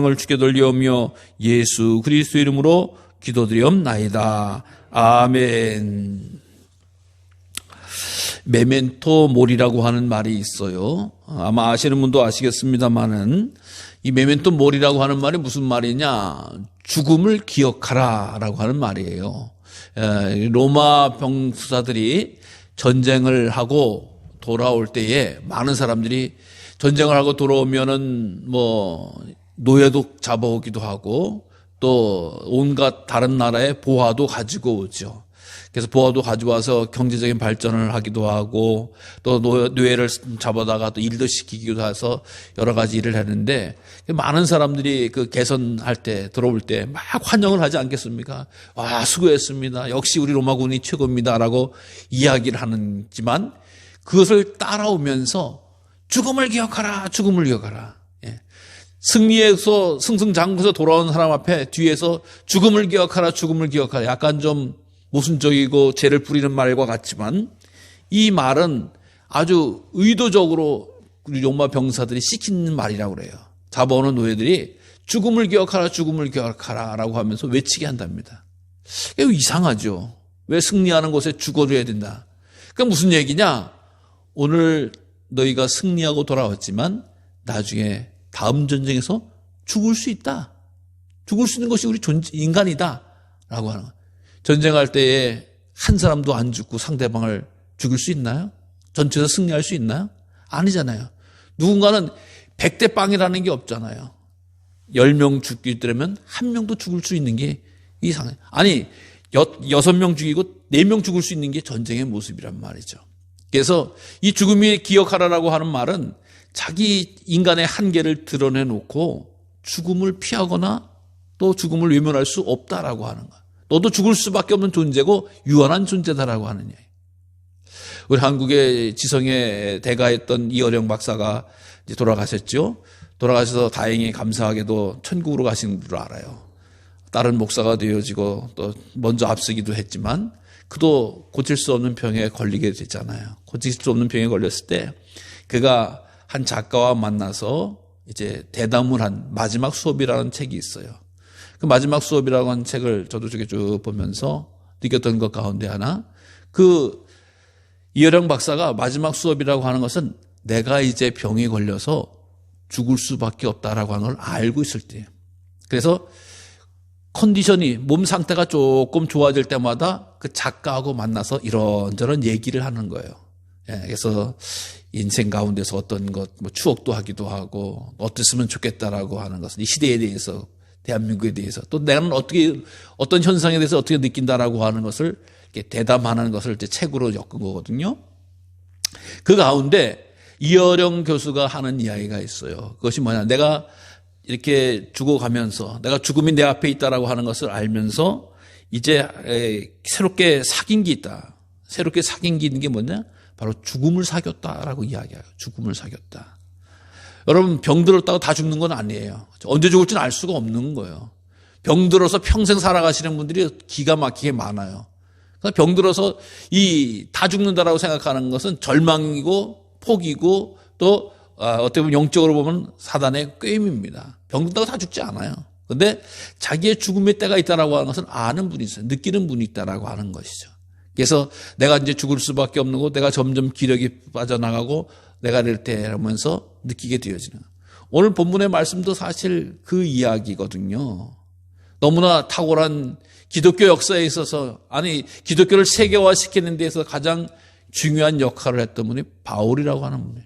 을 주께 돌리오며 예수 그리스도 이름으로 기도드리옵나이다. 아멘. 메멘토 모리라고 하는 말이 있어요. 아마 아시는 분도 아시겠습니다만은 이 메멘토 모리라고 하는 말이 무슨 말이냐? 죽음을 기억하라 라고 하는 말이에요. 로마 병사들이 전쟁을 하고 돌아올 때에 많은 사람들이 전쟁을 하고 돌아오면은 노예도 잡아오기도 하고 또 온갖 다른 나라의 보화도 가지고 오죠. 그래서 보화도 가져와서 경제적인 발전을 하기도 하고 또 노예를 잡아다가 또 일도 시키기도 해서 여러 가지 일을 했는데 많은 사람들이 그 개선할 때 들어올 때 막 환영을 하지 않겠습니까? 와, 수고했습니다. 역시 우리 로마군이 최고입니다라고 이야기를 하지만 그것을 따라오면서 죽음을 기억하라, 죽음을 기억하라. 승리해서 승승장구해서 돌아온 사람 앞에 뒤에서 죽음을 기억하라, 죽음을 기억하라. 약간 좀 모순적이고 죄를 부리는 말과 같지만 이 말은 아주 의도적으로 우리 로마 병사들이 시키는 말이라고 그래요. 잡아오는 노예들이 죽음을 기억하라, 죽음을 기억하라 라고 하면서 외치게 한답니다. 이거 이상하죠. 왜 승리하는 곳에 죽어줘야 된다. 그러니까 무슨 얘기냐? 오늘 너희가 승리하고 돌아왔지만 나중에 다음 전쟁에서 죽을 수 있다. 죽을 수 있는 것이 우리 인간이다 라고 하는 거예요. 전쟁할 때에 한 사람도 안 죽고 상대방을 죽일 수 있나요? 전투에서 승리할 수 있나요? 아니잖아요. 누군가는 100대 빵이라는 게 없잖아요. 10명 죽기 때문에 한 명도 죽을 수 있는 게 이상해요. 아니 6명 죽이고 4명 죽을 수 있는 게 전쟁의 모습이란 말이죠. 그래서 이 죽음이 기억하라라고 하는 말은 자기 인간의 한계를 드러내놓고 죽음을 피하거나 또 죽음을 외면할 수 없다라고 하는 거예요. 너도 죽을 수밖에 없는 존재고 유한한 존재다라고 하는 얘기. 우리 한국의 지성의 대가였던 이어령 박사가 이제 돌아가셨죠. 돌아가셔서 다행히 감사하게도 천국으로 가신 줄 알아요. 다른 목사가 되어지고 또 먼저 앞서기도 했지만 그도 고칠 수 없는 병에 걸리게 됐잖아요. 고칠 수 없는 병에 걸렸을 때 그가 한 작가와 만나서 이제 대담을 한 마지막 수업이라는 책이 있어요. 그 마지막 수업이라고 하는 책을 저도 쭉 보면서 느꼈던 것 가운데 하나, 그 이어령 박사가 마지막 수업이라고 하는 것은 내가 이제 병에 걸려서 죽을 수밖에 없다라고 하는 걸 알고 있을 때예요. 그래서 컨디션이, 몸 상태가 조금 좋아질 때마다 그 작가하고 만나서 이런저런 얘기를 하는 거예요. 그래서 인생 가운데서 어떤 것, 추억도 하기도 하고, 어땠으면 좋겠다라고 하는 것은 이 시대에 대해서, 대한민국에 대해서, 또 나는 어떤 현상에 대해서 어떻게 느낀다라고 하는 것을 이렇게 대담하는 것을 이제 책으로 엮은 거거든요. 그 가운데 이어령 교수가 하는 이야기가 있어요. 그것이 뭐냐. 내가 이렇게 죽어가면서 내가 죽음이 내 앞에 있다라고 하는 것을 알면서 이제 새롭게 사귄 게 있다. 새롭게 사귄 게 있는 게 뭐냐? 바로 죽음을 사귀었다라고 이야기해요. 죽음을 사귀었다. 여러분, 병들었다고 다 죽는 건 아니에요. 언제 죽을지는 알 수가 없는 거예요. 병들어서 평생 살아가시는 분들이 기가 막히게 많아요. 병들어서 다 죽는다라고 생각하는 것은 절망이고 포기고 또 어떻게 보면 영적으로 보면 사단의 꾀임입니다. 병든다고 다 죽지 않아요. 그런데 자기의 죽음의 때가 있다라고 하는 것은 아는 분이 있어요. 느끼는 분이 있다라고 하는 것이죠. 그래서 내가 이제 죽을 수밖에 없는 거, 내가 점점 기력이 빠져나가고 내가 이럴 때 하면서 느끼게 되어지는 거예요. 오늘 본문의 말씀도 사실 그 이야기거든요. 너무나 탁월한 기독교 역사에 있어서, 기독교를 세계화시키는 데에서 가장 중요한 역할을 했던 분이 바울이라고 하는 분이에요.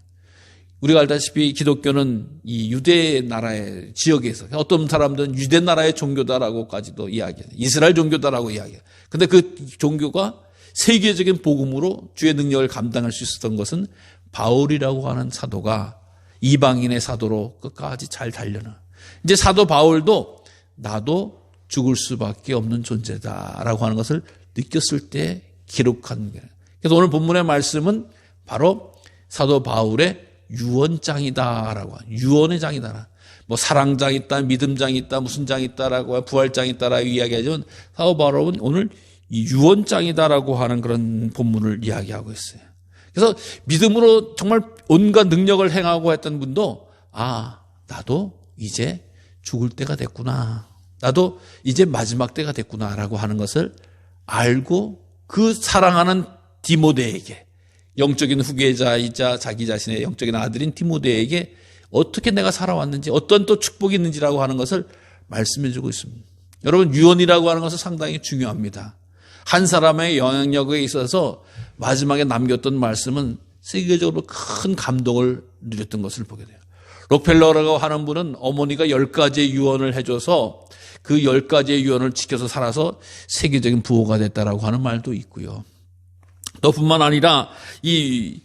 우리가 알다시피 기독교는 이 유대 나라의 지역에서, 어떤 사람들은 유대 나라의 종교다라고까지도 이야기해요. 이스라엘 종교다라고 이야기해요. 근데 그 종교가 세계적인 복음으로 주의 능력을 감당할 수 있었던 것은 바울이라고 하는 사도가 이방인의 사도로 끝까지 잘 달려나. 이제 사도 바울도 나도 죽을 수밖에 없는 존재다라고 하는 것을 느꼈을 때 기록한 거예요. 그래서 오늘 본문의 말씀은 바로 사도 바울의 유언장이다라고, 유언의 장이다. 사랑장 있다, 믿음장 있다, 무슨 장 있다라고, 부활장 있다라고 이야기하지만 사도 바울은 오늘 이 유언장이다라고 하는 그런 본문을 이야기하고 있어요. 그래서 믿음으로 정말 온갖 능력을 행하고 했던 분도 나도 이제 죽을 때가 됐구나. 나도 이제 마지막 때가 됐구나라고 하는 것을 알고 그 사랑하는 디모데에게, 영적인 후계자이자 자기 자신의 영적인 아들인 디모데에게 어떻게 내가 살아왔는지, 어떤 또 축복이 있는지라고 하는 것을 말씀해 주고 있습니다. 여러분, 유언이라고 하는 것은 상당히 중요합니다. 한 사람의 영향력에 있어서 마지막에 남겼던 말씀은 세계적으로 큰 감동을 누렸던 것을 보게 돼요. 록펠러라고 하는 분은 어머니가 10가지의 유언을 해줘서 그 10가지의 유언을 지켜서 살아서 세계적인 부호가 됐다라고 하는 말도 있고요. 또 뿐만 아니라 이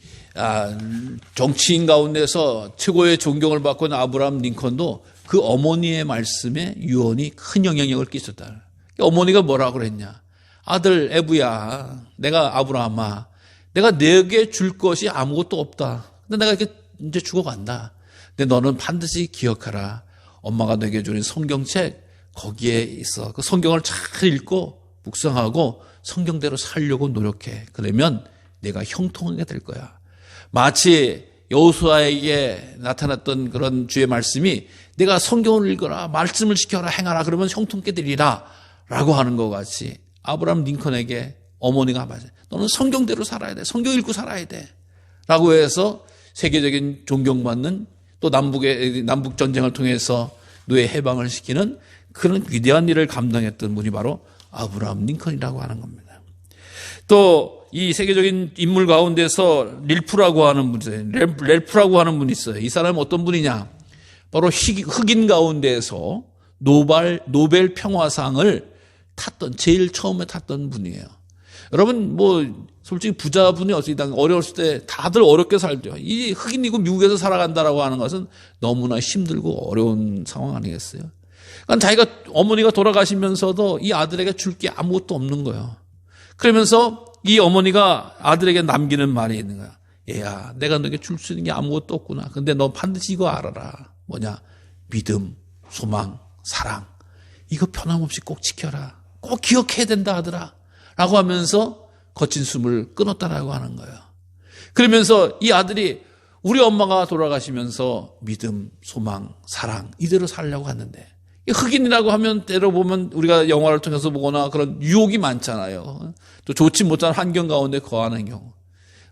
정치인 가운데서 최고의 존경을 받고 있는 아브라함 링컨도 그 어머니의 말씀에 유언이 큰 영향력을 끼쳤다. 어머니가 뭐라고 그랬냐? 아들 에브야, 내가 아브라함아, 내가 내게 줄 것이 아무것도 없다. 근데 내가 이렇게 이제 죽어간다. 근데 너는 반드시 기억하라. 엄마가 내게 주는 성경책 거기에 있어. 그 성경을 잘 읽고 묵상하고 성경대로 살려고 노력해. 그러면 내가 형통하게 될 거야. 마치 여호수아에게 나타났던 그런 주의 말씀이 내가 성경을 읽어라, 말씀을 지켜라, 행하라, 그러면 형통케 되리라 라고 하는 것 같이 아브라함 링컨에게 어머니가 맞아요. 너는 성경대로 살아야 돼. 성경 읽고 살아야 돼. 라고 해서 세계적인 존경받는, 또 남북 전쟁을 통해서 노예 해방을 시키는 그런 위대한 일을 감당했던 분이 바로 아브라함 링컨이라고 하는 겁니다. 또 이 세계적인 인물 가운데서 릴프라고 하는 분이 있어요. 렐프라고 하는 분이 있어요. 이 사람은 어떤 분이냐? 바로 흑인 가운데에서 노벨 평화상을 제일 처음에 탔던 분이에요. 여러분, 솔직히 부자분이 어려웠을 때 다들 어렵게 살죠. 이 흑인이고 미국에서 살아간다라고 하는 것은 너무나 힘들고 어려운 상황 아니겠어요? 그러니까 어머니가 돌아가시면서도 이 아들에게 줄 게 아무것도 없는 거예요. 그러면서 이 어머니가 아들에게 남기는 말이 있는 거야. 얘야, 내가 너에게 줄 수 있는 게 아무것도 없구나. 근데 너 반드시 이거 알아라. 뭐냐? 믿음, 소망, 사랑. 이거 변함없이 꼭 지켜라. 꼭 기억해야 된다 아들아. 라고 하면서 거친 숨을 끊었다라고 하는 거예요. 그러면서 이 아들이 우리 엄마가 돌아가시면서 믿음, 소망, 사랑 이대로 살려고 하는데, 흑인이라고 하면 때로 보면 우리가 영화를 통해서 보거나 그런 유혹이 많잖아요. 또 좋지 못한 환경 가운데 거하는 경우.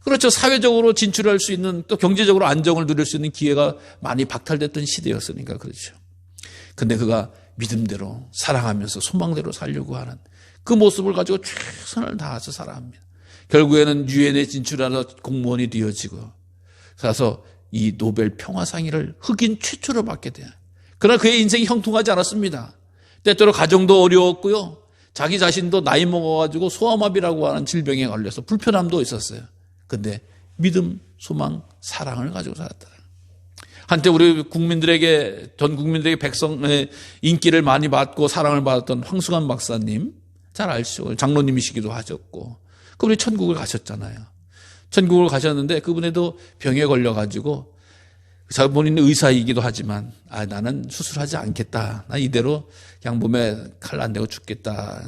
그렇죠. 사회적으로 진출할 수 있는, 또 경제적으로 안정을 누릴 수 있는 기회가 많이 박탈됐던 시대였으니까 그렇죠. 근데 그가 믿음대로 사랑하면서 소망대로 살려고 하는 그 모습을 가지고 최선을 다해서 살아갑니다. 결국에는 유엔에 진출하는 공무원이 되어지고, 그래서 이 노벨 평화상을 흑인 최초로 받게 돼요. 그러나 그의 인생이 형통하지 않았습니다. 때때로 가정도 어려웠고요. 자기 자신도 나이 먹어가지고 소아마비라고 하는 질병에 걸려서 불편함도 있었어요. 근데 믿음, 소망, 사랑을 가지고 살았다. 한때 우리 국민들에게, 전 국민들에게 백성의 인기를 많이 받고 사랑을 받았던 황수관 박사님, 잘 알죠. 장로님이시기도 하셨고, 그분이 천국을 가셨잖아요. 천국을 가셨는데 그분에도 병에 걸려가지고 본인은 의사이기도 하지만 나는 수술하지 않겠다. 나 이대로 그냥 몸에 칼 안 대고 죽겠다.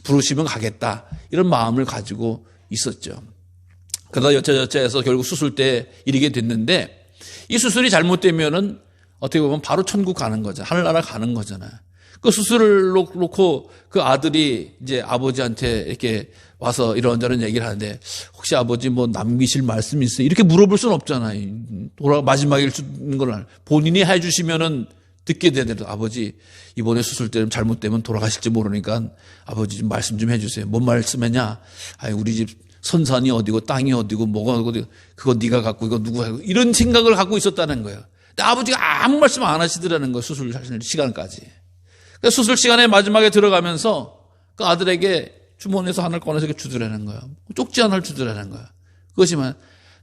부르시면 가겠다. 이런 마음을 가지고 있었죠. 그러다 여차저차해서 결국 수술 때 이르게 됐는데, 이 수술이 잘못되면은 어떻게 보면 바로 천국 가는 거죠. 하늘나라 가는 거잖아요. 그 수술을 놓고 그 아들이 이제 아버지한테 이렇게 와서 이런저런 얘기를 하는데, 혹시 아버지 남기실 말씀이 있어요? 이렇게 물어볼 수는 없잖아요. 마지막일 수 있는 걸 본인이 해주시면은 듣게 되는데, 아버지 이번에 수술 때 잘못되면 돌아가실지 모르니까 아버지 좀 말씀 좀 해주세요. 뭔 말씀했냐? 우리 집 선산이 어디고 땅이 어디고 뭐가 어디고 그거 네가 갖고 이거 누구 하고, 이런 생각을 갖고 있었다는 거예요. 근데 아버지가 아무 말씀 안 하시더라는 거예요. 수술 시간까지. 그러니까 수술 시간에 마지막에 들어가면서 그 아들에게 주머니에서 하나를 꺼내서 주더라는 거예요. 쪽지 하나를 주더라는 거예요. 그것이면,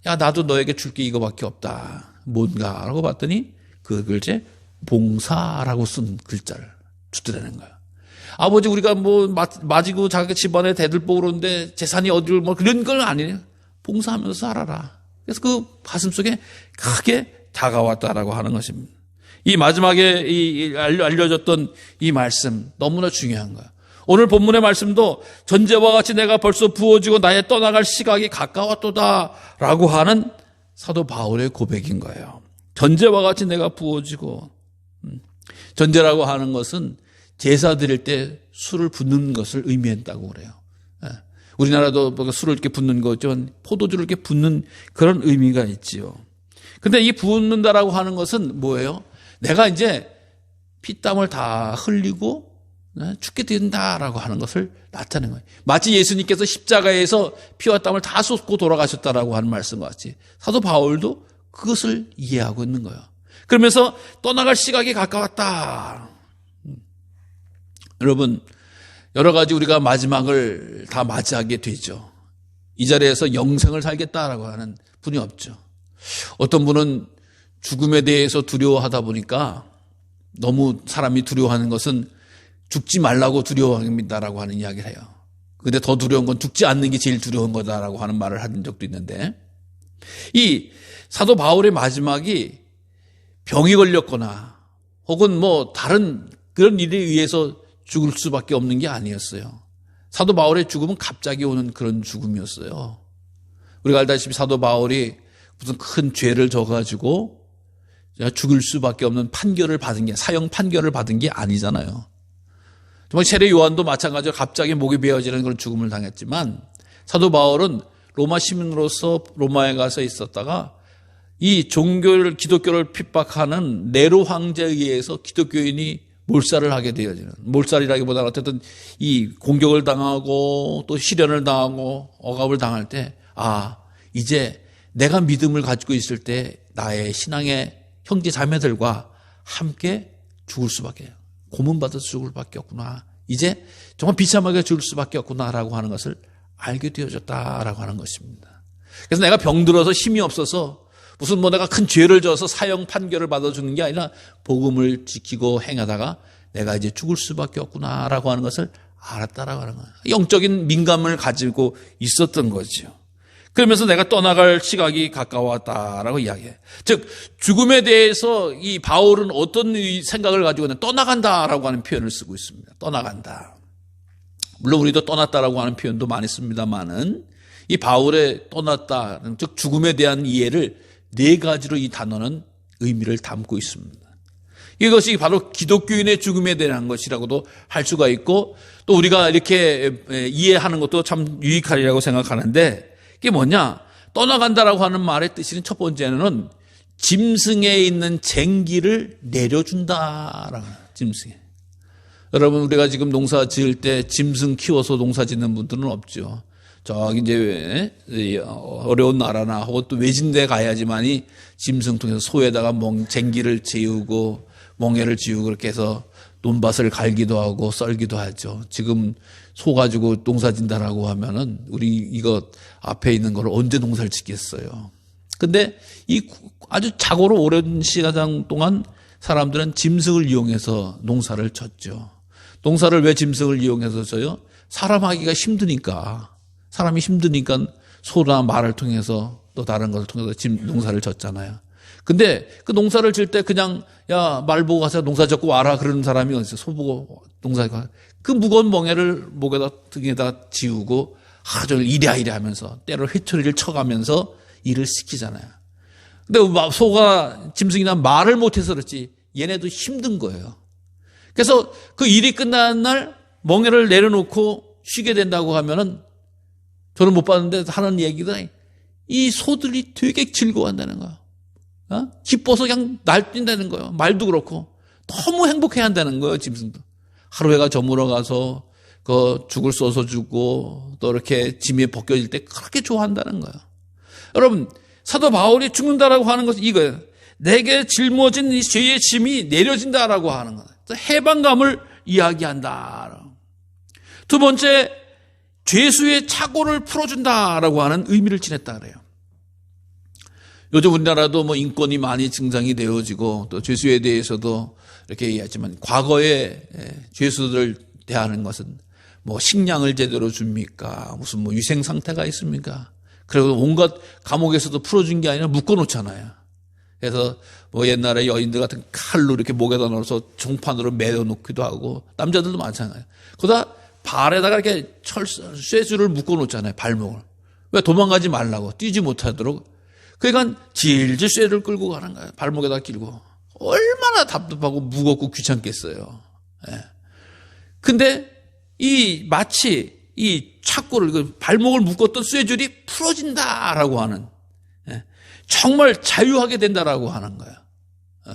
야, 나도 너에게 줄 게 이거밖에 없다. 뭔가? 라고 봤더니 그 글자에 봉사라고 쓴 글자를 주더라는 거예요. 아버지, 우리가 맞이고 자기 집안에 대들보 그러는데 재산이 어디를 그런 건 아니에요. 봉사하면서 살아라. 그래서 그 가슴 속에 크게 다가왔다라고 하는 것입니다. 이 마지막에 알려졌던 이 말씀 너무나 중요한 거예요. 오늘 본문의 말씀도 전제와 같이 내가 벌써 부어지고 나의 떠나갈 시각이 가까웠도다라고 하는 사도 바울의 고백인 거예요. 전제와 같이 내가 부어지고, 전제라고 하는 것은 제사 드릴 때 술을 붓는 것을 의미한다고 그래요. 우리나라도 술을 이렇게 붓는 거죠. 포도주를 이렇게 붓는 그런 의미가 있지요. 근데 이 붓는다라고 하는 것은 뭐예요? 내가 이제 피땀을 다 흘리고 죽게 된다라고 하는 것을 나타내는 거예요. 마치 예수님께서 십자가에서 피와 땀을 다 쏟고 돌아가셨다라고 하는 말씀과 같이 사도 바울도 그것을 이해하고 있는 거예요. 그러면서 떠나갈 시각이 가까웠다. 여러분, 여러 가지 우리가 마지막을 다 맞이하게 되죠. 이 자리에서 영생을 살겠다라고 하는 분이 없죠. 어떤 분은 죽음에 대해서 두려워하다 보니까 너무 사람이 두려워하는 것은 죽지 말라고 두려워합니다라고 하는 이야기를 해요. 근데 더 두려운 건 죽지 않는 게 제일 두려운 거다라고 하는 말을 한 적도 있는데, 이 사도 바울의 마지막이 병이 걸렸거나 혹은 뭐 다른 그런 일에 의해서 죽을 수밖에 없는 게 아니었어요. 사도 바울의 죽음은 갑자기 오는 그런 죽음이었어요. 우리가 알다시피 사도 바울이 무슨 큰 죄를 져가지고 죽을 수밖에 없는 판결을 받은 게, 사형 판결을 받은 게 아니잖아요. 정말 세례 요한도 마찬가지로 갑자기 목이 베어지는 그런 죽음을 당했지만, 사도 바울은 로마 시민으로서 로마에 가서 있었다가 이 기독교를 핍박하는 네로 황제에 의해서 기독교인이 몰살을 하게 되어지는, 몰살이라기보다는 어쨌든 이 공격을 당하고 또 시련을 당하고 억압을 당할 때, 이제 내가 믿음을 가지고 있을 때 나의 신앙의 형제 자매들과 함께 죽을 수밖에, 고문받아서 죽을 수밖에 없구나, 이제 정말 비참하게 죽을 수밖에 없구나라고 하는 것을 알게 되어졌다라고 하는 것입니다. 그래서 내가 병들어서 힘이 없어서 무슨 내가 큰 죄를 져서 사형 판결을 받아 죽는 게 아니라 복음을 지키고 행하다가 내가 이제 죽을 수밖에 없구나라고 하는 것을 알았다라고 하는 거예요. 영적인 민감을 가지고 있었던 거죠. 그러면서 내가 떠나갈 시각이 가까웠다라고 이야기해요. 즉 죽음에 대해서 이 바울은 어떤 생각을 가지고 있는, 떠나간다라고 하는 표현을 쓰고 있습니다. 떠나간다. 물론 우리도 떠났다라고 하는 표현도 많이 씁니다만은, 이 바울의 떠났다, 즉 죽음에 대한 이해를 네 가지로 이 단어는 의미를 담고 있습니다. 이것이 바로 기독교인의 죽음에 대한 것이라고도 할 수가 있고, 또 우리가 이렇게 이해하는 것도 참 유익하리라고 생각하는데, 이게 뭐냐? 떠나간다라고 하는 말의 뜻은 첫 번째는 짐승에 있는 쟁기를 내려준다라는, 짐승에. 여러분, 우리가 지금 농사 지을 때 짐승 키워서 농사 짓는 분들은 없죠. 저기 이제 어려운 나라나 혹은 또 외진데 가야지만이 짐승 통해서 소에다가 쟁기를 재우고 멍에를 지우고 그렇게 해서 논밭을 갈기도 하고 썰기도 하죠. 지금 소 가지고 농사 진다라고 하면은 우리 이거 앞에 있는 걸 언제 농사를 짓겠어요. 근데 이 아주 자고로 오랜 시간 동안 사람들은 짐승을 이용해서 농사를 졌죠. 농사를 왜 짐승을 이용해서 져요? 사람 하기가 힘드니까. 사람이 힘드니까 소나 말을 통해서 또 다른 것을 통해서 농사를 졌잖아요. 근데 그 농사를 질 때 그냥 야, 말 보고 가서 농사 짓고 와라 그러는 사람이 어딨어요. 소 보고 농사가. 그 무거운 멍에를 목에다 등에다 지우고 하루 종일 이래 하면서 때로 회초리를 쳐가면서 일을 시키잖아요. 근데 소가, 짐승이나 말을 못해서 그렇지 얘네도 힘든 거예요. 그래서 그 일이 끝나는 날 멍에를 내려놓고 쉬게 된다고 하면은, 저는 못 봤는데 하는 얘기가 이 소들이 되게 즐거워한다는 거야. 기뻐서 그냥 날뛴다는 거예요. 말도 그렇고 너무 행복해 한다는 거예요. 짐승도 하루 해가 저물어 가서 그 죽을 쏘서 주고 또 이렇게 짐이 벗겨질 때 그렇게 좋아한다는 거예요. 여러분, 사도 바울이 죽는다라고 하는 것은 이거예요. 내게 짊어진 이 죄의 짐이 내려진다라고 하는 거예요. 해방감을 이야기한다. 두 번째, 죄수의 착오를 풀어준다라고 하는 의미를 지녔다 그래요. 요즘 우리나라도 뭐 인권이 많이 증상이 되어지고 또 죄수에 대해서도 이렇게 얘기하지만, 과거에 죄수들 대하는 것은 뭐 식량을 제대로 줍니까? 무슨 뭐 위생 상태가 있습니까? 그리고 온갖 감옥에서도 풀어준 게 아니라 묶어놓잖아요. 그래서 뭐 옛날에 여인들 같은 칼로 이렇게 목에다 넣어서 종판으로 매어놓기도 하고, 남자들도 마찬가지예요. 그러다 발에다가 이렇게 쇠줄을 묶어놓잖아요. 발목을. 왜? 도망가지 말라고, 뛰지 못하도록. 그러니까 질질 쇠를 끌고 가는 거예요. 발목에다 끼고. 얼마나 답답하고 무겁고 귀찮겠어요. 예. 근데 마치 이 착고를, 발목을 묶었던 쇠줄이 풀어진다라고 하는, 예. 정말 자유하게 된다라고 하는 거예요. 예.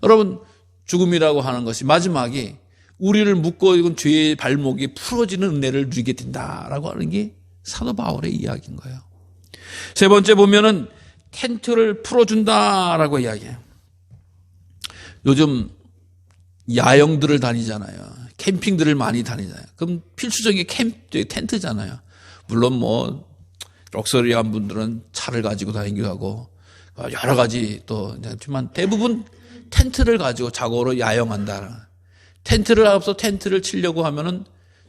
여러분, 죽음이라고 하는 것이 마지막에 우리를 묶어 있는 죄의 발목이 풀어지는 은혜를 누리게 된다라고 하는 게 사도 바울의 이야기인 거예요. 세 번째 보면은 텐트를 풀어준다라고 이야기해요. 요즘 야영들을 다니잖아요. 캠핑들을 많이 다니잖아요. 그럼 필수적인 텐트잖아요. 물론 뭐 럭셔리한 분들은 차를 가지고 다니기도 하고 여러 가지 또 있지만 대부분 텐트를 가지고 자고로 야영한다. 텐트를 앞서 텐트를 치려고 하면은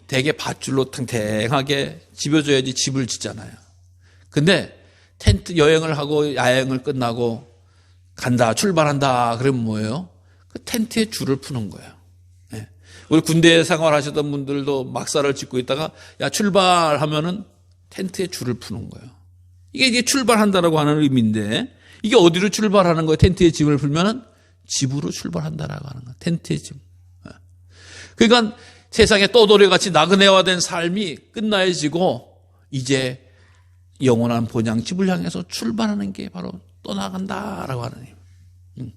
대개 밧줄로 탱탱하게 집어줘야지 집을 짓잖아요. 근데 텐트 여행을 하고 야영을 끝나고 간다, 출발한다 그러면 뭐예요? 그 텐트에 줄을 푸는 거예요. 네. 우리 군대 생활하셨던 분들도 막사를 짓고 있다가 야 출발하면은 텐트에 줄을 푸는 거예요. 이게 출발한다라고 하는 의미인데 이게 어디로 출발하는 거예요? 텐트에 짐을 풀면은 집으로 출발한다라고 하는 거예요. 텐트에 짐. 네. 그러니까 세상에 떠돌이같이 나그네화된 삶이 끝나야지고 이제 영원한 본향 집을 향해서 출발하는 게 바로 떠나간다라고 하는 의미.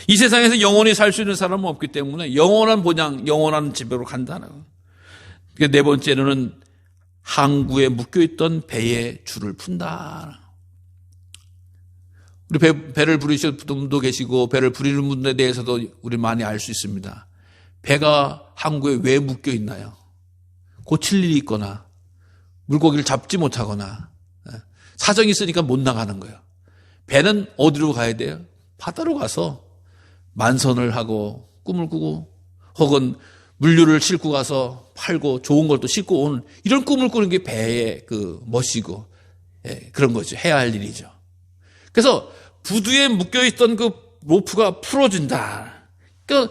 이 세상에서 영원히 살 수 있는 사람은 없기 때문에 영원한 본향, 영원한 집으로 간다는. 네 번째로는 항구에 묶여있던 배에 줄을 푼다. 우리 배를 부리시는 분도 계시고 배를 부리는 분들에 대해서도 우리 많이 알 수 있습니다. 배가 항구에 왜 묶여 있나요? 고칠 일이 있거나 물고기를 잡지 못하거나 사정이 있으니까 못 나가는 거예요. 배는 어디로 가야 돼요? 바다로 가서 만선을 하고 꿈을 꾸고 혹은 물류를 싣고 가서 팔고 좋은 걸 또 싣고 오는 이런 꿈을 꾸는 게 배의 그 멋이고 그런 거죠. 해야 할 일이죠. 그래서 부두에 묶여있던 그 로프가 풀어진다. 그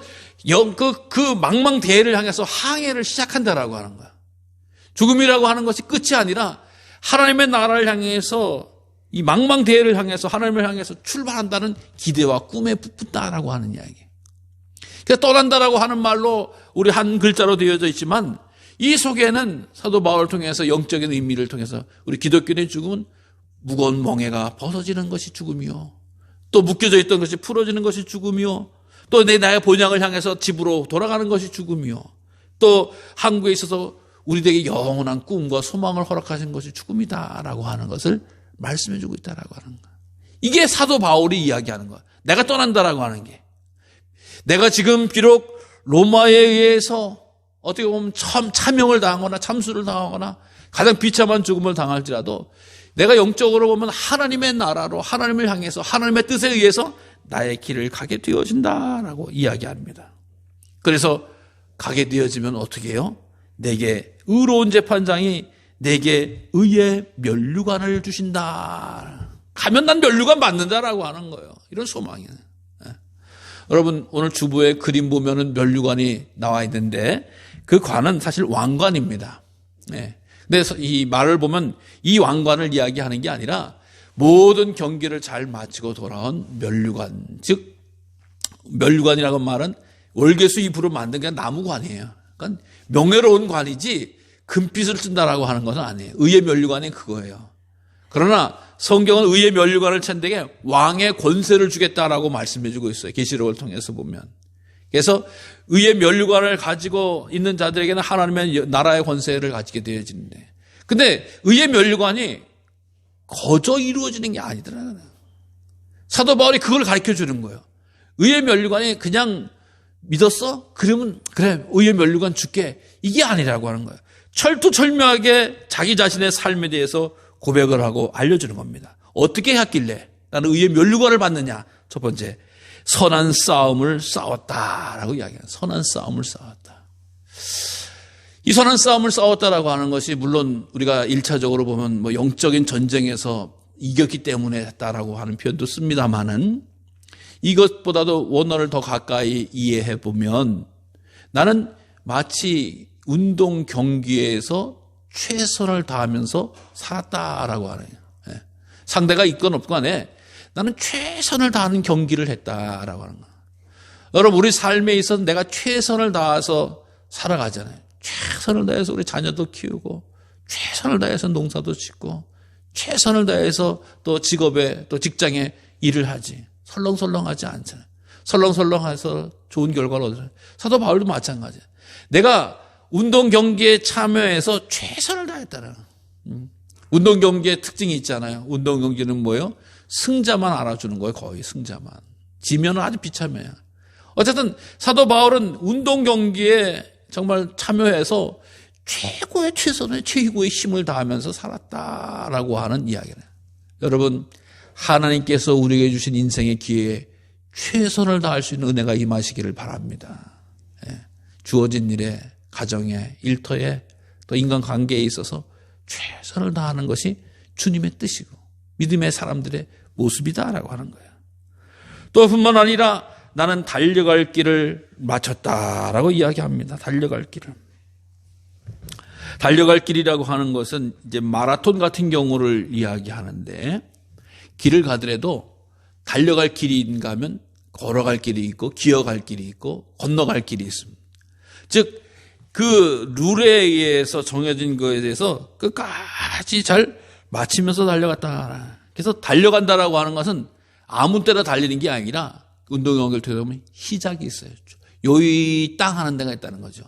망망대해를 향해서 항해를 시작한다라고 하는 거야. 죽음이라고 하는 것이 끝이 아니라 하나님의 나라를 향해서 이 망망대해를 향해서 하나님을 향해서 출발한다는 기대와 꿈에 붙다라고 하는 이야기. 그러니까 떠난다라고 하는 말로 우리 한 글자로 되어져 있지만 이 속에는 사도 바울을 통해서 영적인 의미를 통해서 우리 기독교인의 죽음은 무거운 멍에가 벗어지는 것이 죽음이요. 또 묶여져 있던 것이 풀어지는 것이 죽음이요. 또 나의 본향을 향해서 집으로 돌아가는 것이 죽음이요. 또 항구에 있어서 우리에게 영원한 꿈과 소망을 허락하신 것이 죽음이다라고 하는 것을 말씀해주고 있다라고 하는 거야. 이게 사도 바울이 이야기하는 거야. 내가 떠난다라고 하는 게. 내가 지금 비록 로마에 의해서 어떻게 보면 참형을 당하거나 참수를 당하거나 가장 비참한 죽음을 당할지라도 내가 영적으로 보면 하나님의 나라로 하나님을 향해서 하나님의 뜻에 의해서 나의 길을 가게 되어진다라고 이야기합니다. 그래서 가게 되어지면 어떻게 해요? 내게 의로운 재판장이 내게 의의 면류관을 주신다. 가면 난 면류관 받는다라고 하는 거예요. 이런 소망이에요. 여러분 오늘 주보에 그림 보면은 면류관이 나와 있는데 그 관은 사실 왕관입니다. 근데 이 말을 보면 이 왕관을 이야기하는 게 아니라 모든 경기를 잘 마치고 돌아온 면류관, 즉 면류관이라는 말은 월계수 잎으로 만든 게 나무관이에요. 그러니까 명예로운 관이지 금빛을 쓴다라고 하는 것은 아니에요. 의의 면류관이 그거예요. 그러나 성경은 의의 면류관을 찬데게 왕의 권세를 주겠다라고 말씀해주고 있어요. 계시록을 통해서 보면. 그래서 의의 면류관을 가지고 있는 자들에게는 하나님의 나라의 권세를 가지게 되어지는데, 근데 의의 면류관이 거저 이루어지는 게 아니더라고요. 사도 바울이 그걸 가르쳐 주는 거예요. 의의 면류관이 그냥 믿었어? 그러면 그래 의의 면류관 줄게. 이게 아니라고 하는 거예요. 철두철미하게 자기 자신의 삶에 대해서 고백을 하고 알려주는 겁니다. 어떻게 했길래 나는 의의 면류관을 받느냐? 첫 번째, 선한 싸움을 싸웠다라고 이야기해요. 선한 싸움을 싸웠다. 이 선한 싸움을 싸웠다라고 하는 것이 물론 우리가 1차적으로 보면 뭐 영적인 전쟁에서 이겼기 때문에 했다라고 하는 표현도 씁니다만은 이것보다도 원어를 더 가까이 이해해 보면 나는 마치 운동 경기에서 최선을 다하면서 살았다라고 하네요. 상대가 있건 없건 간에 나는 최선을 다하는 경기를 했다라고 하는 거예요. 여러분, 우리 삶에 있어서 내가 최선을 다해서 살아가잖아요. 최선을 다해서 우리 자녀도 키우고, 최선을 다해서 농사도 짓고, 최선을 다해서 또 직업에, 또 직장에 일을 하지. 설렁설렁하지 않잖아요. 설렁설렁해서 좋은 결과를 얻어요. 사도 바울도 마찬가지예요. 내가 운동 경기에 참여해서 최선을 다했다는 거예요. 운동 경기의 특징이 있잖아요. 운동 경기는 뭐예요? 승자만 알아주는 거예요. 거의 승자만. 지면은 아주 비참해요. 어쨌든 사도 바울은 운동 경기에 정말 참여해서 최고의 최선의 최고의 힘을 다하면서 살았다라고 하는 이야기예요. 여러분, 하나님께서 우리에게 주신 인생의 기회에 최선을 다할 수 있는 은혜가 임하시기를 바랍니다. 주어진 일에, 가정에, 일터에, 또 인간관계에 있어서 최선을 다하는 것이 주님의 뜻이고 믿음의 사람들의 모습이다라고 하는 거예요. 또 뿐만 아니라 나는 달려갈 길을 마쳤다라고 이야기합니다. 달려갈 길을. 달려갈 길이라고 하는 것은 이제 마라톤 같은 경우를 이야기하는데, 길을 가더라도 달려갈 길인가 하면 걸어갈 길이 있고 기어갈 길이 있고 건너갈 길이 있습니다. 즉 그 룰에 의해서 정해진 것에 대해서 끝까지 잘 마치면서 달려갔다. 그래서 달려간다라고 하는 것은 아무 때나 달리는 게 아니라 운동 연결되다 보면 시작이 있어요. 요이 땅 하는 데가 있다는 거죠.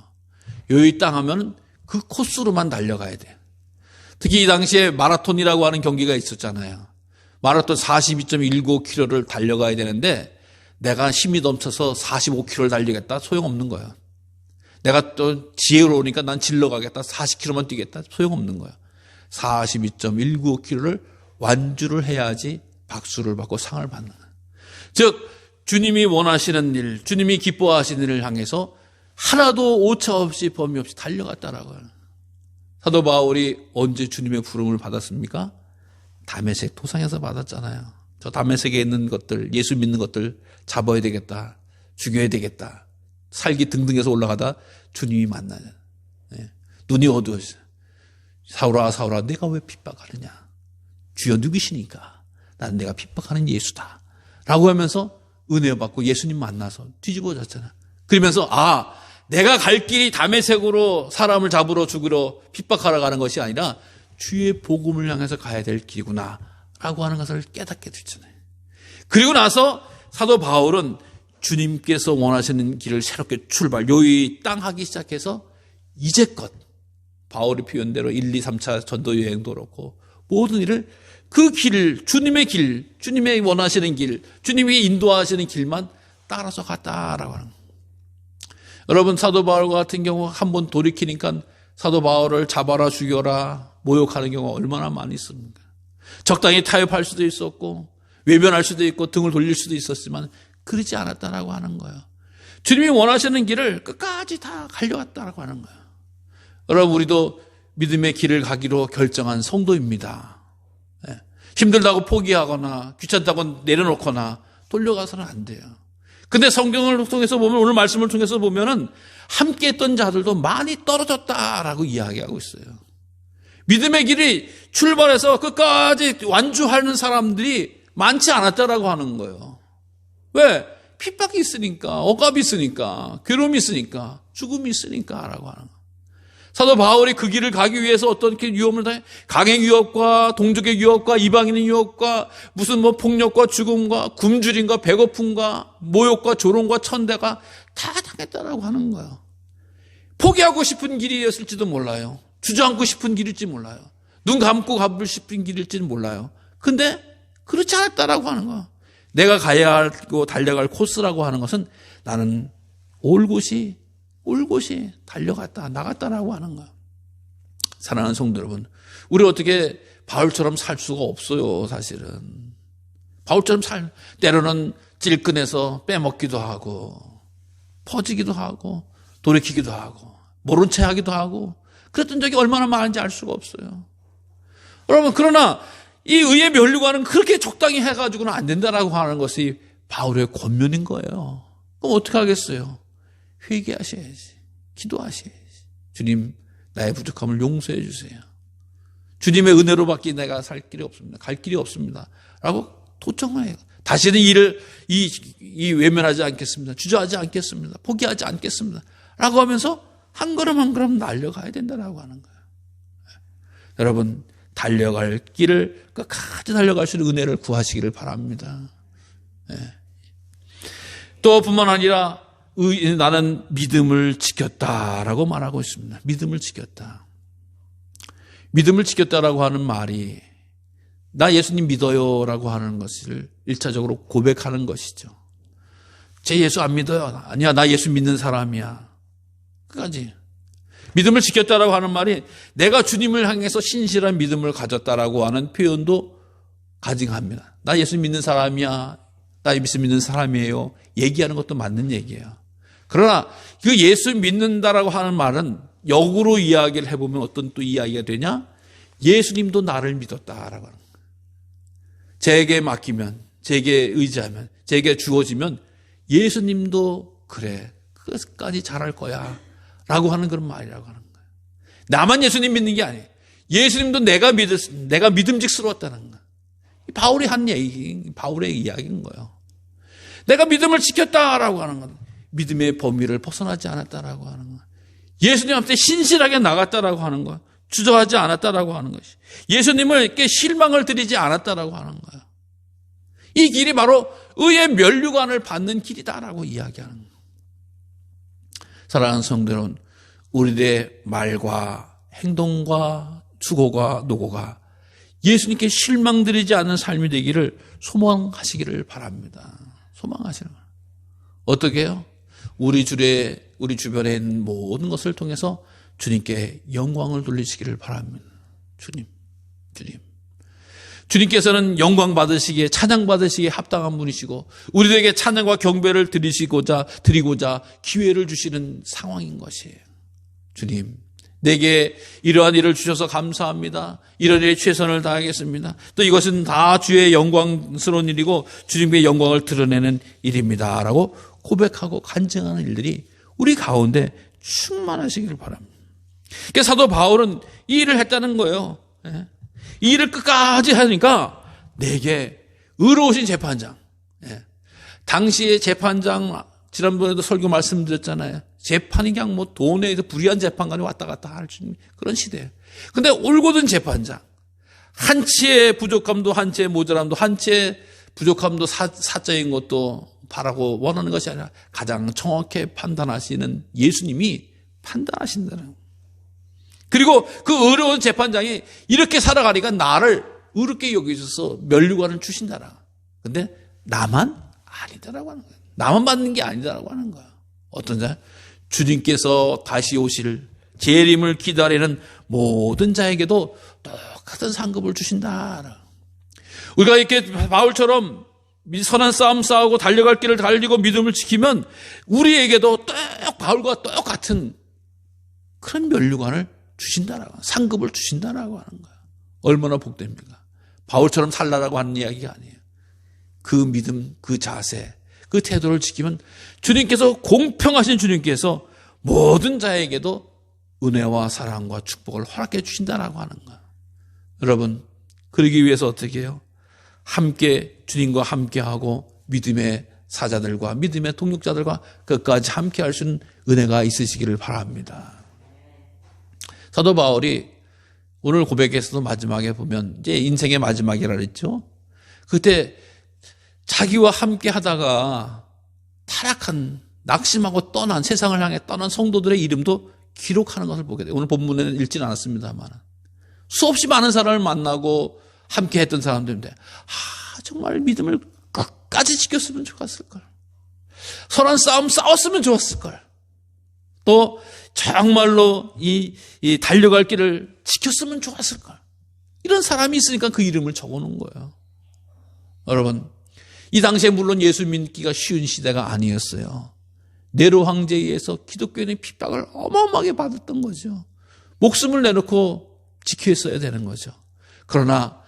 요이 땅 하면 그 코스로만 달려가야 돼요. 특히 이 당시에 마라톤이라고 하는 경기가 있었잖아요. 마라톤 42.195km를 달려가야 되는데 내가 힘이 넘쳐서 45km를 달리겠다? 소용없는 거예요. 내가 또 지혜로우니까 난 질러 가겠다. 40km만 뛰겠다. 소용없는 거예요. 42.195km를 완주를 해야지 박수를 받고 상을 받는 거예요. 즉 주님이 원하시는 일, 주님이 기뻐하시는 일을 향해서 하나도 오차 없이 범위 없이 달려갔다라고요. 사도 바울이 언제 주님의 부름을 받았습니까? 다메섹 도상에서 받았잖아요. 저 다메섹에 있는 것들, 예수 믿는 것들 잡아야 되겠다. 죽여야 되겠다. 살기 등등해서 올라가다 주님이 만나요. 네. 눈이 어두워졌어요. 사울아 사울아 내가 왜 핍박하느냐. 주여 누구시니까. 나는 내가 핍박하는 예수다. 라고 하면서 은혜 받고 예수님 만나서 뒤집어졌잖아요. 그러면서 내가 갈 길이 다메섹으로 사람을 잡으러 죽으러 핍박하러 가는 것이 아니라 주의 복음을 향해서 가야 될 길이구나 라고 하는 것을 깨닫게 됐잖아요. 그리고 나서 사도 바울은 주님께서 원하시는 길을 새롭게 출발, 요이 땅 하기 시작해서 이제껏 바울의 표현대로 1, 2, 3차 전도 여행도 그렇고 모든 일을 그 길, 주님의 길, 주님의 원하시는 길, 주님이 인도하시는 길만 따라서 갔다라고 하는 거예요. 여러분, 사도 바울과 같은 경우 한번 돌이키니까 사도 바울을 잡아라 죽여라 모욕하는 경우가 얼마나 많이 있습니까? 적당히 타협할 수도 있었고 외면할 수도 있고 등을 돌릴 수도 있었지만 그러지 않았다라고 하는 거예요. 주님이 원하시는 길을 끝까지 다 갈려갔다라고 하는 거예요. 여러분, 우리도 믿음의 길을 가기로 결정한 성도입니다. 힘들다고 포기하거나 귀찮다고 내려놓거나 돌려가서는 안 돼요. 근데 성경을 통해서 보면, 오늘 말씀을 통해서 보면은 함께 했던 자들도 많이 떨어졌다라고 이야기하고 있어요. 믿음의 길이 출발해서 끝까지 완주하는 사람들이 많지 않았다라고 하는 거예요. 왜? 핍박이 있으니까, 억압이 있으니까, 괴로움이 있으니까, 죽음이 있으니까라고 하는 거예요. 사도 바울이 그 길을 가기 위해서 어떤 위험을 당해? 강행 유업과 동족의 유업과 이방인의 유업과 무슨 폭력과 죽음과 굶주림과 배고픔과 모욕과 조롱과 천대가 다 당했다라고 하는 거예요. 포기하고 싶은 길이었을지도 몰라요. 주저앉고 싶은 길일지 몰라요. 눈 감고 가고 싶은 길일지는 몰라요. 근데 그렇지 않았다라고 하는 거예요. 내가 가야 하고 달려갈 코스라고 하는 것은 나는 올곧이 달려갔다 나갔다라고 하는 거예요. 사랑하는 성도 여러분, 우리 어떻게 바울처럼 살 수가 없어요. 사실은 바울처럼 때로는 찔끈해서 빼먹기도 하고 퍼지기도 하고 돌이키기도 하고 모른 채 하기도 하고 그랬던 적이 얼마나 많은지 알 수가 없어요. 여러분, 그러나 이 의에 면류관은 그렇게 적당히 해가지고는 안 된다라고 하는 것이 바울의 권면인 거예요. 그럼 어떻게 하겠어요? 회개하셔야지. 기도하셔야지. 주님, 나의 부족함을 용서해 주세요. 주님의 은혜로 밖에 내가 살 길이 없습니다. 갈 길이 없습니다. 라고 도청해요. 다시는 이를 외면하지 않겠습니다. 주저하지 않겠습니다. 포기하지 않겠습니다. 라고 하면서 한 걸음 한 걸음 날려가야 된다라고 하는 거예요. 여러분, 달려갈 길을 끝까지 달려갈 수 있는 은혜를 구하시기를 바랍니다. 또 뿐만 아니라 나는 믿음을 지켰다라고 말하고 있습니다. 믿음을 지켰다. 믿음을 지켰다라고 하는 말이 나 예수님 믿어요라고 하는 것을 1차적으로 고백하는 것이죠. 제 예수 안 믿어요. 아니야, 나 예수 믿는 사람이야. 끝까지. 믿음을 지켰다라고 하는 말이 내가 주님을 향해서 신실한 믿음을 가졌다라고 하는 표현도 가증합니다. 나 예수 믿는 사람이야. 나 예수 믿는 사람이에요. 얘기하는 것도 맞는 얘기예요. 그러나 그 예수 믿는다라고 하는 말은 역으로 이야기를 해보면 어떤 또 이야기가 되냐? 예수님도 나를 믿었다라고 하는 거예요. 제게 맡기면, 제게 의지하면, 제게 주어지면 예수님도 그래, 끝까지 잘할 거야 라고 하는 그런 말이라고 하는 거예요. 나만 예수님 믿는 게 아니에요. 예수님도 내가 믿음직스러웠다는 거예요. 바울이 한 얘기, 바울의 이야기인 거예요. 내가 믿음을 지켰다라고 하는 건 믿음의 범위를 벗어나지 않았다라고 하는 거예요. 예수님 앞에 신실하게 나갔다라고 하는 거예요. 주저하지 않았다라고 하는 것이. 예수님을께 실망을 드리지 않았다라고 하는 거예요. 이 길이 바로 의의 면류관을 받는 길이다라고 이야기하는 거예요. 사랑하는 성도 여러분, 우리들의 말과 행동과 수고가 노고가 예수님께 실망드리지 않는 삶이 되기를 소망하시기를 바랍니다. 소망하시는 거예요. 어떻게 해요? 우리 주변에 있는 모든 것을 통해서 주님께 영광을 돌리시기를 바랍니다. 주님께서는 영광 받으시기에, 찬양 받으시기에 합당한 분이시고 우리들에게 찬양과 경배를 드리고자 기회를 주시는 상황인 것이에요. 주님, 내게 이러한 일을 주셔서 감사합니다. 이런 일에 최선을 다하겠습니다. 또 이것은 다 주의 영광스러운 일이고 주님의 영광을 드러내는 일입니다. 라고 고백하고 간증하는 일들이 우리 가운데 충만하시기를 바랍니다. 그러니까 사도 바울은 이 일을 했다는 거예요. 이 일을 끝까지 하니까 내게 의로우신 재판장. 당시의 재판장, 지난번에도 설교 말씀드렸잖아요. 재판이 그냥 뭐 돈에 의해서 불의한 재판관이 왔다 갔다 할 수 있는 그런 시대예요. 근데 올곧은 재판장. 한치의 부족함도 한치의 모자람도 한치의 부족함도 사자인 것도 바라고 원하는 것이 아니라 가장 정확히 판단하시는 예수님이 판단하신다는 거예요. 그리고 그 의로운 재판장이 이렇게 살아가니까 나를 의롭게 여기셔서 면류관을 주신다라. 근데 나만 아니다라고 하는 거예요. 나만 받는 게 아니다라고 하는 거예요. 어떤 자? 주님께서 다시 오실 재림을 기다리는 모든 자에게도 똑같은 상급을 주신다. 우리가 이렇게 바울처럼 선한 싸움 싸우고 달려갈 길을 달리고 믿음을 지키면 우리에게도 바울과 똑같은 그런 면류관을 주신다라고, 상급을 주신다라고 하는 거예요. 얼마나 복됩니까? 바울처럼 살라라고 하는 이야기가 아니에요. 그 믿음, 그 자세, 그 태도를 지키면 주님께서, 공평하신 주님께서 모든 자에게도 은혜와 사랑과 축복을 허락해 주신다라고 하는 거예요. 여러분, 그러기 위해서 어떻게 해요? 함께 주님과 함께하고 믿음의 사자들과 믿음의 동역자들과 끝까지 함께할 수 있는 은혜가 있으시기를 바랍니다. 사도 바울이 오늘 고백에서도 마지막에 보면 이제 인생의 마지막이라 그랬죠. 그때 자기와 함께 하다가 타락한, 낙심하고 떠난, 세상을 향해 떠난 성도들의 이름도 기록하는 것을 보게 돼요. 오늘 본문에는 읽지는 않았습니다만 수없이 많은 사람을 만나고 함께 했던 사람들인데 정말 믿음을 끝까지 지켰으면 좋았을걸. 선한 싸움 싸웠으면 좋았을걸. 또 정말로 이 달려갈 길을 지켰으면 좋았을걸. 이런 사람이 있으니까 그 이름을 적어놓은 거예요. 여러분, 이 당시에 물론 예수 믿기가 쉬운 시대가 아니었어요. 네로 황제에 의해서 기독교인의 핍박을 어마어마하게 받았던 거죠. 목숨을 내놓고 지켰어야 되는 거죠. 그러나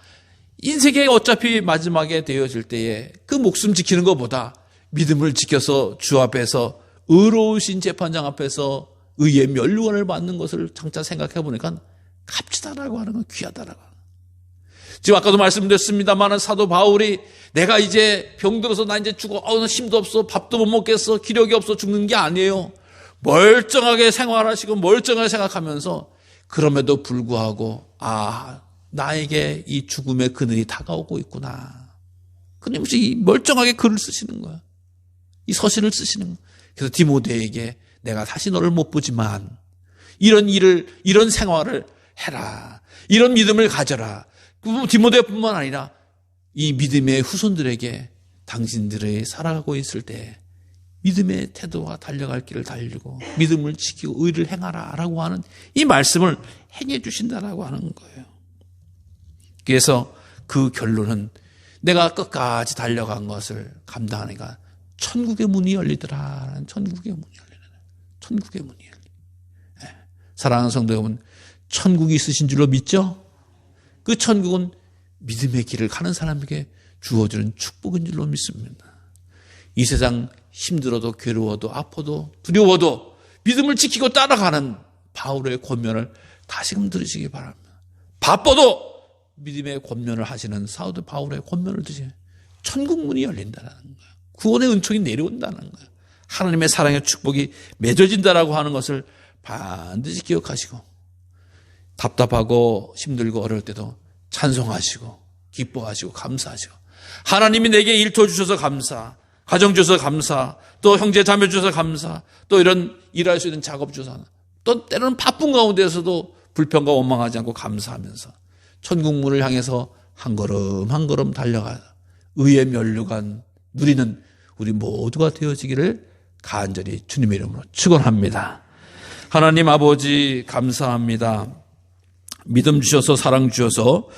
인생이 어차피 마지막에 되어질 때에 그 목숨 지키는 것보다 믿음을 지켜서 주 앞에서 의로우신 재판장 앞에서 의의 면류관을 받는 것을 장차 생각해 보니까 값지다라고 하는 건 귀하다라고 하는 거예요. 지금 아까도 말씀드렸습니다만 사도 바울이 내가 이제 병들어서 나 이제 죽어, 힘도 없어, 밥도 못 먹겠어, 기력이 없어 죽는 게 아니에요. 멀쩡하게 생활하시고 멀쩡하게 생각하면서 그럼에도 불구하고 나에게 이 죽음의 그늘이 다가오고 있구나. 그러면서 이 멀쩡하게 글을 쓰시는 거야. 이 서신을 쓰시는 거야. 그래서 디모데에게 내가 다시 너를 못 보지만 이런 생활을 해라. 이런 믿음을 가져라. 디모데뿐만 아니라 이 믿음의 후손들에게 당신들이 살아가고 있을 때 믿음의 태도와 달려갈 길을 달리고 믿음을 지키고 의를 행하라 라고 하는 이 말씀을 행해 주신다라고 하는 거예요. 그래서 그 결론은 내가 끝까지 달려간 것을 감당하니까 천국의 문이 열리더라. 천국의 문이 열리더라. 천국의 문이 열리더라. 사랑하는 성도 여러분, 천국이 있으신 줄로 믿죠? 그 천국은 믿음의 길을 가는 사람에게 주어지는 축복인 줄로 믿습니다. 이 세상 힘들어도 괴로워도 아파도 두려워도 믿음을 지키고 따라가는 바울의 권면을 다시금 들으시기 바랍니다. 바빠도 믿음의 권면을 하시는 사도 바울의 권면을 드시면 천국 문이 열린다는 거예요. 구원의 은총이 내려온다는 거예요. 하나님의 사랑의 축복이 맺어진다라고 하는 것을 반드시 기억하시고 답답하고 힘들고 어려울 때도 찬송하시고 기뻐하시고 감사하시고 하나님이 내게 일터 주셔서 감사, 가정 주셔서 감사, 또 형제 자매 주셔서 감사, 또 이런 일할 수 있는 작업 주셔서, 또 때로는 바쁜 가운데서도 불평과 원망하지 않고 감사하면서 천국문을 향해서 한 걸음 한 걸음 달려가 의의 면류관 누리는 우리 모두가 되어지기를 간절히 주님의 이름으로 축원합니다. 하나님 아버지 감사합니다. 믿음 주셔서 사랑 주셔서